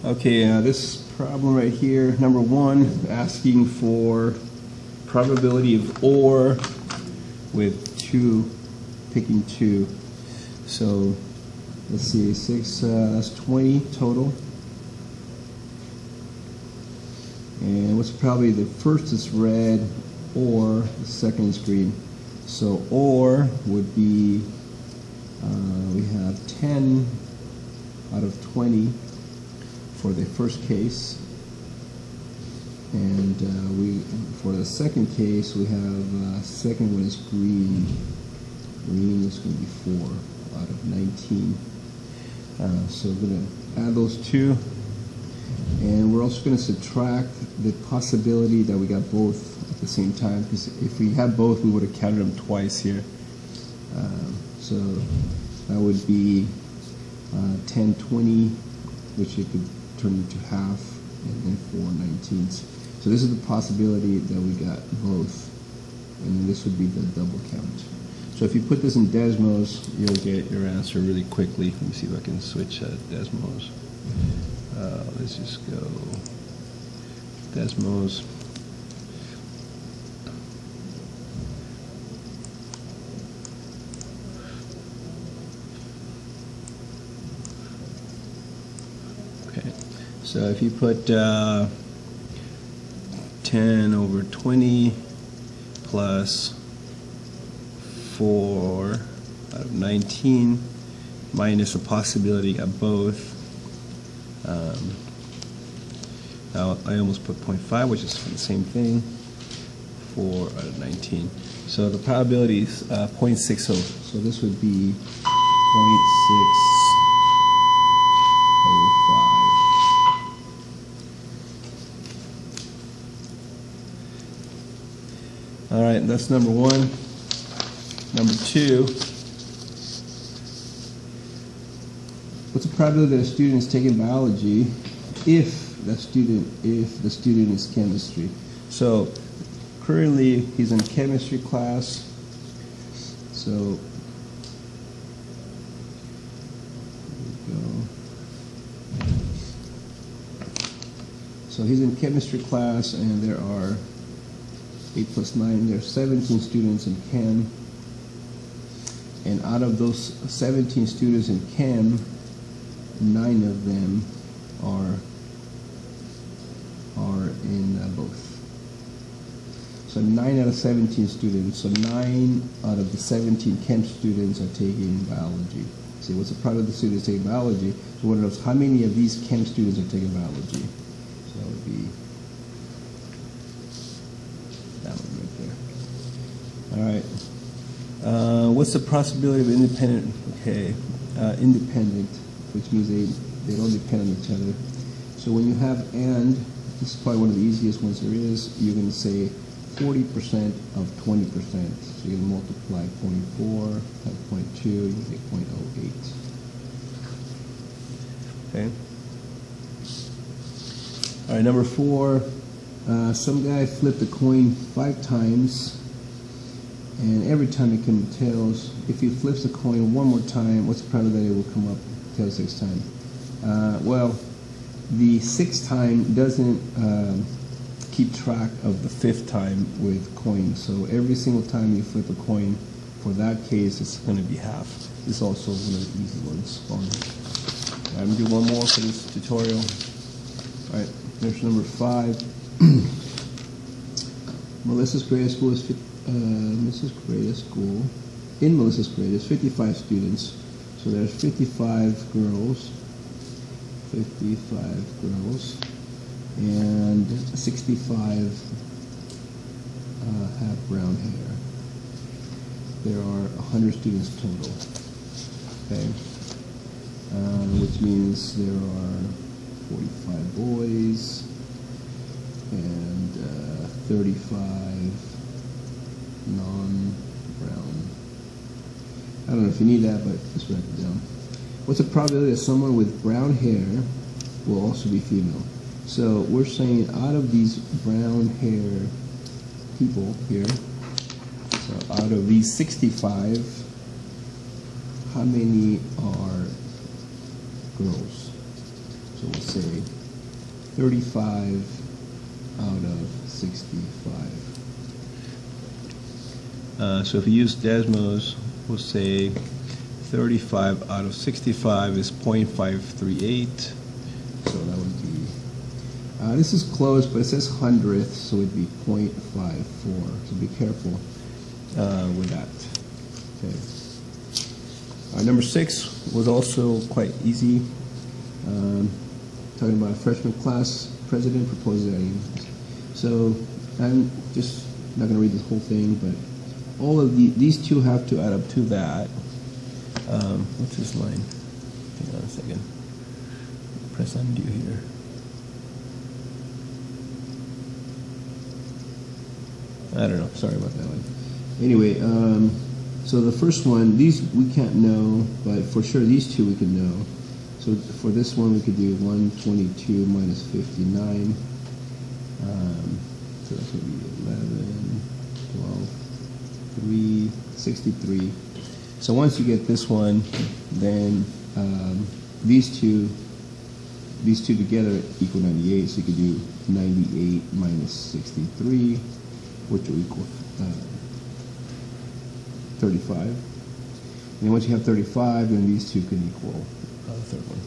Okay, this problem right here, number one, asking for probability of OR with two, picking two. So let's see, that's 20 total. And what's probably the first is red, or the second is green. So OR would be, we have 10 out of 20 for the first case, and for the second case we have second one is green. Green is going to be 4 out of 19. So we're going to add those two, and we're also going to subtract the possibility that we got both at the same time, because if we had both we would have counted them twice here. So that would be 10 20, which it could turn into half, and then 4 19ths. So this is the possibility that we got both, and this would be the double count. So if you put this in Desmos, you'll get your answer really quickly. Let me see if I can switch Desmos. Let's just go Desmos. Okay, so if you put 10 over 20 plus 4 out of 19 minus a possibility of both. Now I almost put 0.5, which is the same thing. 4 out of 19. So the probability is 0.60. So this would be 0.6005. All right, that's number one. Number two, what's the probability that a student is taking biology if the student is chemistry? So currently he's in chemistry class. So there we go. So he's in chemistry class, and there are 8 plus 9. There are 17 students in chem. And out of those 17 students in chem, 9 of them are in both. So 9 out of 17 students. So 9 out of the 17 chem students are taking biology. See, what's the probability of the students taking biology? So what are those? How many of these chem students are taking biology? So that would be that one right there. All right. What's the possibility of independent? Okay, independent, which means they don't depend on each other. So when you have and, this is probably one of the easiest ones there is. You're going to say 40% of 20%. So you're going to multiply 0.4 times 0.2, you get 0.08. Okay. All right, number 4. Some guy flipped a coin 5 times. And every time it comes tails, if he flips the coin one more time, what's the probability that it will come up tails next time? Well, the 6th time doesn't keep track of the 5th time with coins. So every single time you flip a coin, for that case, it's going to be half. This is also one of the easy ones. I'm going to do one more for this tutorial. All right, here's number 5. Melissa's grade school is in Melissa's grade is 55 students. So there's 55 girls, and 65 have brown hair. There are 100 students total. Okay, which means there are 45 boys and 35 non-brown. I don't know if you need that, but just write it down. What's the probability that someone with brown hair will also be female? So we're saying out of these brown hair people here, so out of these 65, how many are girls? So we'll say 35 out of 65. So if you use Desmos, we'll say 35 out of 65 is 0.538. So that would be, this is close, but it says hundredth, so it'd be 0.54. So be careful with that. Okay. Number 6 was also quite easy. Talking about a freshman class president proposes that. So I'm just not going to read the whole thing, but all of these two have to add up to that. What's this line? Hang on a second. Press undo here. I don't know. Sorry about that one. Anyway, so the first one, these we can't know, but for sure these two we can know. So for this one we could do 122 minus 59. So that's going to be 11, 12, 3, 63. So once you get this one, then these two together equal 98. So you could do 98 minus 63, which will equal 35. And once you have 35, then these two can equal the third one.